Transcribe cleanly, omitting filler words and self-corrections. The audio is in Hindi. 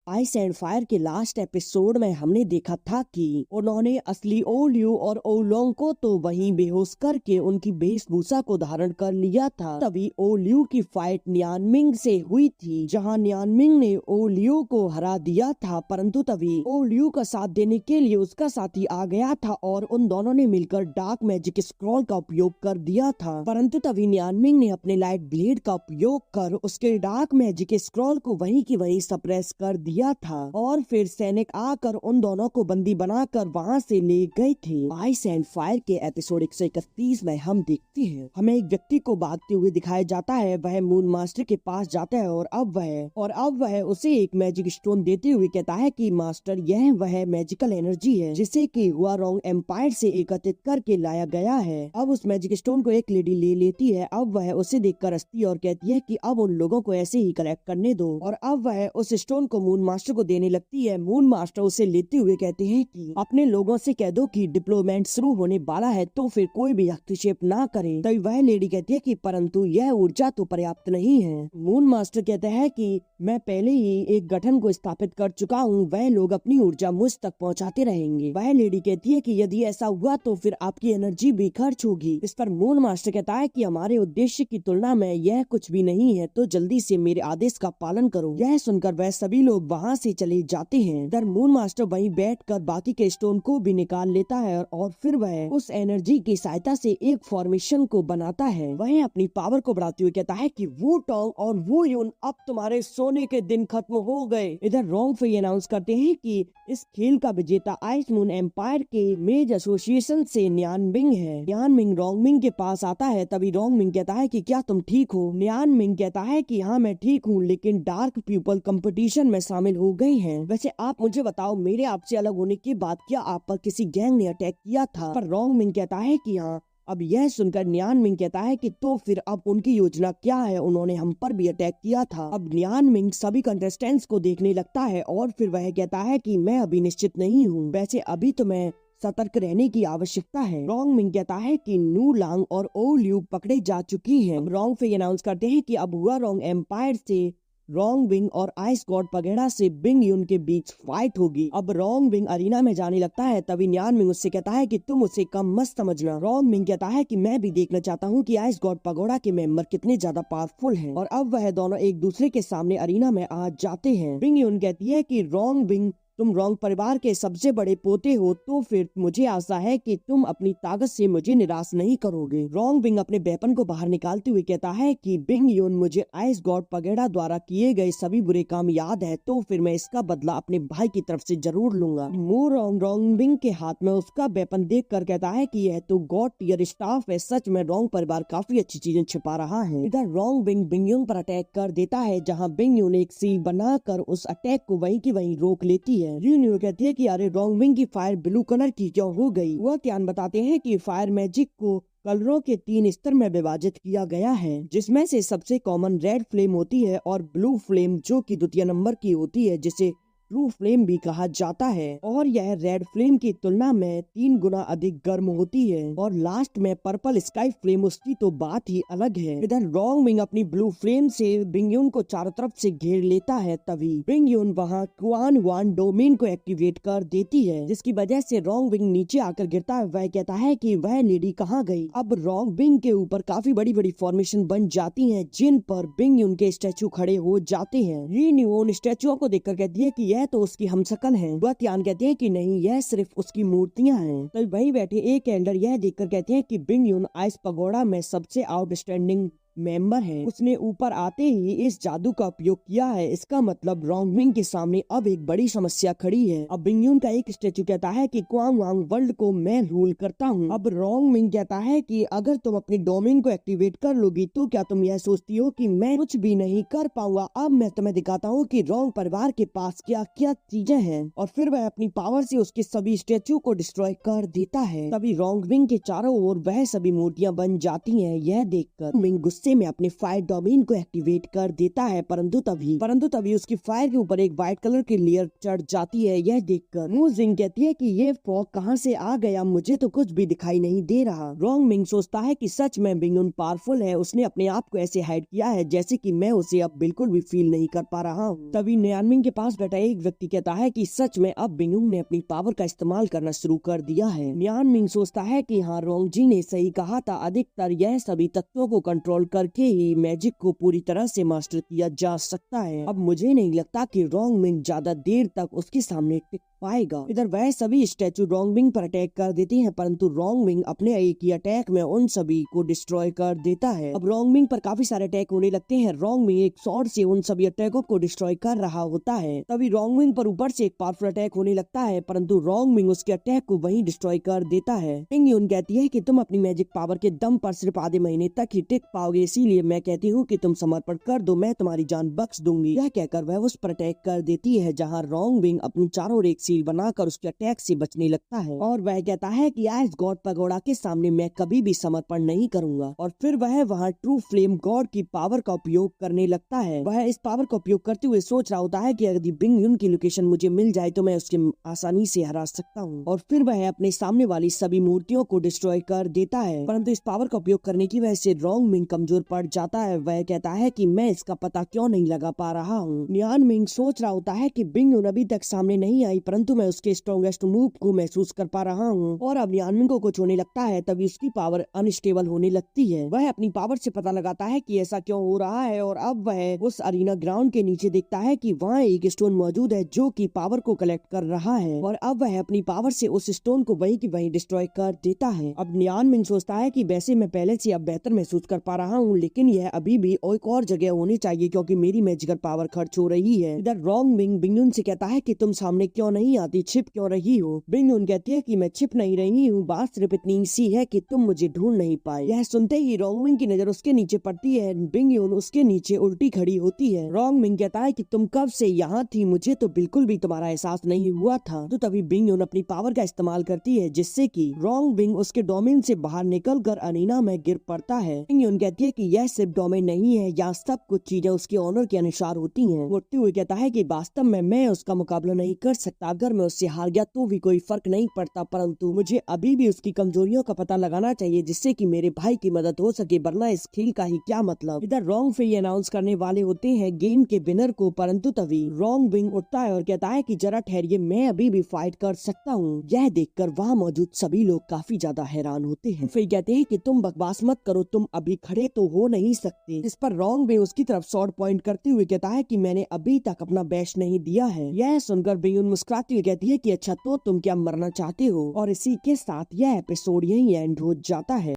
आइस एंड फायर के लास्ट एपिसोड में हमने देखा था कि उन्होंने असली ओलियो और ओलोंग को तो वहीं बेहोश करके उनकी वेशभूषा को धारण कर लिया था। तभी ओलियो की फाइट न्यानमिंग से हुई थी, जहां न्यानमिंग ने ओलियो को हरा दिया था, परंतु तभी ओलियो का साथ देने के लिए उसका साथी आ गया था और उन दोनों ने मिलकर डार्क मैजिक स्क्रॉल का उपयोग कर दिया था। परंतु तभी न्यानमिंग ने अपने लाइट ब्लेड का उपयोग कर उसके डार्क मैजिक स्क्रॉल को वहीं की वहीं सप्रेस कर दिया था और फिर सैनिक आकर उन दोनों को बंदी बनाकर वहां से ले गए थे। आइस एंड फायर के एपिसोड 131 में हम देखते हैं हमें एक व्यक्ति को भागते हुए दिखाया जाता है। वह मून मास्टर के पास जाता है और अब वह उसे एक मैजिक स्टोन देते हुए कहता है कि मास्टर, यह वह मैजिकल एनर्जी है जिसे कि हुआरोंग एम्पायर से एकत्रित करके लाया गया है। अब उस मैजिक स्टोन को एक लेडी ले लेती है। अब वह उसे देखकर हंसती है और कहती है कि अब उन लोगों को ऐसे ही कलेक्ट करने दो, और अब वह उस स्टोन को मून मास्टर को देने लगती है। मून मास्टर उसे लेते हुए कहते हैं कि अपने लोगों से कह दो कि डिप्लोमेट शुरू होने वाला है, तो फिर कोई भी हस्तक्षेप ना करे। तभी वह लेडी कहती है कि परंतु यह ऊर्जा तो पर्याप्त नहीं है। मून मास्टर कहते हैं कि मैं पहले ही एक गठन को स्थापित कर चुका हूँ, वह लोग अपनी ऊर्जा मुझ तक पहुँचाते रहेंगे। वह लेडी कहती है कि यदि ऐसा हुआ तो फिर आपकी एनर्जी भी खर्च होगी। इस पर मून मास्टर कहता है कि हमारे उद्देश्य की तुलना में यह कुछ भी नहीं है, तो जल्दी से मेरे आदेश का पालन करो। यह सुनकर वह सभी लोग वहाँ से चले जाते हैं। इधर मून मास्टर वहीं बैठकर बाकी के स्टोन को भी निकाल लेता है और फिर वह उस एनर्जी की सहायता से एक फॉर्मेशन को बनाता है। वह अपनी पावर को बढ़ाते हुए कहता है कि वो टोंग और वो यून, अब तुम्हारे सोने के दिन खत्म हो गए। इधर रोंग फे अनाउंस करते हैं कि इस खेल का विजेता आइस मून एम्पायर के मेज एसोसिएशन से न्यानमिंग है। न्यानमिंग रोंगमिंग के पास आता है। तभी रोंगमिंग कहता है कि क्या तुम ठीक हो? न्यानमिंग कहता है कि हाँ मैं ठीक हूँ, लेकिन डार्क पीपल कंपटीशन में शामिल हो गई हैं। वैसे आप मुझे बताओ, मेरे आपसे अलग होने के बाद क्या आप पर किसी गैंग ने अटैक किया था? पर रोंगमिंग कहता है कि हाँ। अब यह सुनकर न्यानमिंग कहता है कि तो फिर अब उनकी योजना क्या है? उन्होंने हम पर भी अटैक किया था। अब न्यानमिंग सभी कंटेस्टेंट्स को देखने लगता है और फिर वह कहता है कि मैं अभी निश्चित नहीं हूँ, वैसे अभी तो मैं सतर्क रहने की आवश्यकता है। रोंगमिंग कहता है कि नू लांग और ओ लियू पकड़े जा चुकी हैं। रोंग फे अनाउंस करते हैं कि अब हुआरोंग एम्पायर से रोंग विंग और आइस गॉड पगेड़ा से बिंग यून के बीच फाइट होगी। अब रोंग विंग अरीना में जाने लगता है। तभी न्यानमिंग उससे कहता है कि तुम उसे कम मत समझना। रोंग विंग कहता है कि मैं भी देखना चाहता हूँ कि आइस गॉड पगोड़ा के मेंबर कितने ज्यादा पावरफुल हैं। और अब वह दोनों एक दूसरे के सामने अरीना में आ जाते हैं। बिंग यून कहती है कि रोंग विंग, तुम रोंग परिवार के सबसे बड़े पोते हो, तो फिर मुझे आशा है कि तुम अपनी ताकत से मुझे निराश नहीं करोगे। रोंग विंग अपने वेपन को बाहर निकालते हुए कहता है कि बिंग यून, मुझे आइस गॉड पगेड़ा द्वारा किए गए सभी बुरे काम याद है, तो फिर मैं इसका बदला अपने भाई की तरफ से जरूर लूंगा। मू रोंग विंग के हाथ में उसका वेपन देख कर कहता है कि यह तो गॉड टियर स्टाफ है। सच में रोंग परिवार काफी अच्छी चीजें छिपा रहा है। इधर रोंग विंग बिंग यून पर अटैक कर देता है, जहाँ बिंग यून एक सील बनाकर उस अटैक को वहीं की वहीं रोक लेती है। र्यून्यू कहती है कि अरे रोंगविंग की फायर ब्लू कलर की क्यों हो गई? वह त्यान बताते हैं कि फायर मैजिक को कलरों के 3 स्तर में विभाजित किया गया है, जिसमें से सबसे कॉमन रेड फ्लेम होती है और ब्लू फ्लेम जो कि द्वितीय नंबर की होती है, जिसे ट्रू फ्लेम भी कहा जाता है, और यह रेड फ्लेम की तुलना में 3 गुना अधिक गर्म होती है। और लास्ट में पर्पल स्काई फ्लेम, उसकी तो बात ही अलग है। इधर रोंग विंग अपनी ब्लू फ्लेम से बिंग यून को चारों तरफ से घेर लेता है। तभी बिंग यून वहाँ क्वान वान डोमेन को एक्टिवेट कर देती है, जिसकी वजह से रोंग विंग नीचे आकर गिरता है। वह कहता है कि वह लेडी कहाँ गई? अब रोंग विंग के ऊपर काफी बड़ी बड़ी फॉर्मेशन बन जाती है, जिन पर बिंग यून के स्टैचू खड़े हो जाते हैं। रीन्यू उन स्टैचुओं को देखकर कहती है कि यह तो उसकी हमशक्ल है। वह त्यान कहते हैं कि नहीं, यह सिर्फ उसकी मूर्तियां हैं। तो वहीं बैठे एक एल्डर यह देखकर कहते हैं कि बिंग यून आइस पगोड़ा में सबसे आउटस्टैंडिंग मेंबर है। उसने ऊपर आते ही इस जादू का उपयोग किया है। इसका मतलब रोंगविंग के सामने अब एक बड़ी समस्या खड़ी है। अब बिंग यून का एक स्टेचू कहता है कि क्वांग वांग वर्ल्ड को मैं रूल करता हूँ। अब रोंगविंग कहता है कि अगर तुम अपनी डोमेन को एक्टिवेट कर लोगी तो क्या तुम यह सोचती हो कि मैं कुछ भी नहीं कर पाऊंगा? अब मैं तुम्हें दिखाता हूँ कि रोंग परिवार के पास क्या क्या चीजें हैं। और फिर वह अपनी पावर से उसके सभी स्टेचू को डिस्ट्रॉय कर देता है। तभी रोंगविंग के चारों ओर वह सभी मूर्तियां बन जाती है। यह देखकर मिंग गुस्से में अपने फायर डोमेन को एक्टिवेट कर देता है, परंतु तभी उसकी फायर के ऊपर एक व्हाइट कलर की लेयर चढ़ जाती है। यह देखकर मू जिंग कहती है कि ये फॉग कहाँ से आ गया, मुझे तो कुछ भी दिखाई नहीं दे रहा। रोंग मिंग सोचता है कि सच में बिंगयुन पावरफुल है, उसने अपने आप को ऐसे हाइड किया है जैसे कि मैं उसे अब बिल्कुल भी फील नहीं कर पा रहा हूँ। तभी न्यानमिंग के पास बैठा एक व्यक्ति कहता है कि सच में अब बिंगयुन ने अपनी पावर का इस्तेमाल करना शुरू कर दिया है। न्यानमिंग सोचता है कि हाँ, रोंग जी ने सही कहा था, अधिकतर यह सभी तत्वों को कंट्रोल करके ही मैजिक को पूरी तरह से मास्टर किया जा सकता है। अब मुझे नहीं लगता कि रोंग मिंग ज्यादा देर तक उसके सामने टिक पाएगा। इधर वह सभी स्टैचू रोंग मिंग पर अटैक कर देती हैं, परंतु रोंग मिंग अपने एक ही अटैक में उन सभी को डिस्ट्रॉय कर देता है। अब रोंग मिंग पर काफी सारे अटैक होने लगते हैं। रोंग मिंग एक स्वॉर्ड से उन सभी अटैकों को डिस्ट्रॉय कर रहा होता है। तभी रोंग मिंग पर ऊपर से एक पावरफुल अटैक होने लगता है, परंतु रोंग मिंग उसके अटैक को वहीं डिस्ट्रॉय कर देता है। बिंगयुन कहती है कि तुम अपनी मैजिक पावर के दम पर सिर्फ आधे महीने तक ही टिक पाओगे, इसीलिए मैं कहती हूँ कि तुम समर्पण कर दो, मैं तुम्हारी जान बख्श दूंगी। यह कहकर वह उस पर अटैक कर देती है, जहाँ रोंग मिंग अपनी चारों ओर एक सील बनाकर उसके अटैक से बचने लगता है और वह कहता है कि आइस गॉड पगोड़ा के सामने मैं कभी भी समर्पण नहीं करूंगा। और फिर वह वहाँ ट्रू फ्लेम गॉड की पावर का उपयोग करने लगता है। वह इस पावर का उपयोग करते हुए सोच रहा होता है कि यदि बिंगयुन की लोकेशन मुझे मिल जाए तो मैं उसके आसानी से हरा सकता हूँ। और फिर वह अपने सामने वाली सभी मूर्तियों को डिस्ट्रॉय कर देता है, परंतु इस पावर का उपयोग करने की वजह से रोंग मिंग कमजोर पड़ जाता है। वह कहता है कि मैं इसका पता क्यों नहीं लगा पा रहा हूँ। न्यान मिंग सोच रहा होता है कि बिंगयुन अभी तक सामने नहीं आई, परंतु मैं उसके स्ट्रॉन्गेस्ट मूव को महसूस कर पा रहा हूँ और अब न्यान मिंग को कुछ होने लगता है। तभी उसकी पावर अनस्टेबल होने लगती है। वह अपनी पावर से पता लगाता है कि ऐसा क्यों हो रहा है और अब वह उस अरीना ग्राउंड के नीचे देखता है कि वहाँ एक स्टोन मौजूद है जो कि पावर को कलेक्ट कर रहा है और अब वह अपनी पावर से उस स्टोन को वहीं की वहीं डिस्ट्रॉय कर देता है। अब न्यान मिंग सोचता है कि वैसे मैं पहले से अब बेहतर महसूस कर पा रहा हूँ, लेकिन यह अभी भी एक और जगह होनी चाहिए क्योंकि मेरी मैजिकल पावर खर्च हो रही है। इधर रोंग मिंग बिंगयुन से कहता है कि तुम सामने क्यों नहीं आती, छिप क्यों रही हो। बिंगयुन कहती है कि मैं छिप नहीं रही हूँ, बात सिर्फ इतनी सी है कि तुम मुझे ढूंढ नहीं पाए। यह सुनते ही रोंग मिंग की नजर उसके नीचे पड़ती है। बिंगयुन उसके नीचे उल्टी खड़ी होती है। रोंग मिंग कहता है कि तुम कब से यहाँ थी, मुझे तो बिल्कुल भी तुम्हारा एहसास नहीं हुआ था। तो तभी बिंगयुन अपनी पावर का इस्तेमाल करती है, जिससे कि रोंग मिंग उसके डोमेन से बाहर निकलकर अरीना में गिर पड़ता है। बिंगयुन कहती है कि यह सिर्फ डोमेन नहीं है, यहाँ सब कुछ चीजें उसके ऑनर के अनुसार होती हैं। उठते हुए कहता है कि वास्तव में मैं उसका मुकाबला नहीं कर सकता, अगर मैं उससे हार गया तो भी कोई फर्क नहीं पड़ता, परंतु मुझे अभी भी उसकी कमजोरियों का पता लगाना चाहिए जिससे कि मेरे भाई की मदद हो सके, वरना इस खेल का ही क्या मतलब। इधर रोंग फे अनाउंस करने वाले होते हैं गेम के विनर को, परंतु तभी रोंग विंग उठता है और कहता है कि जरा ठहरिए, मैं अभी भी फाइट कर सकता हूँ। यह देखकर वहाँ मौजूद सभी लोग काफी ज्यादा हैरान होते हैं। फिर कहते हैं कि तुम बकवास मत करो, तुम अभी खड़े तो हो नहीं सकते। इस पर रोंग विंग उसकी तरफ शॉर्ट पॉइंट करते हुए कहता है कि मैंने अभी तक अपना बेस्ट नहीं दिया है। यह सुनकर बिंगयुन मुस्कुराती हुई कहती है कि अच्छा, तो तुम क्या मरना चाहते हो। और इसी के साथ यह एपिसोड यहीं एंड हो जाता है।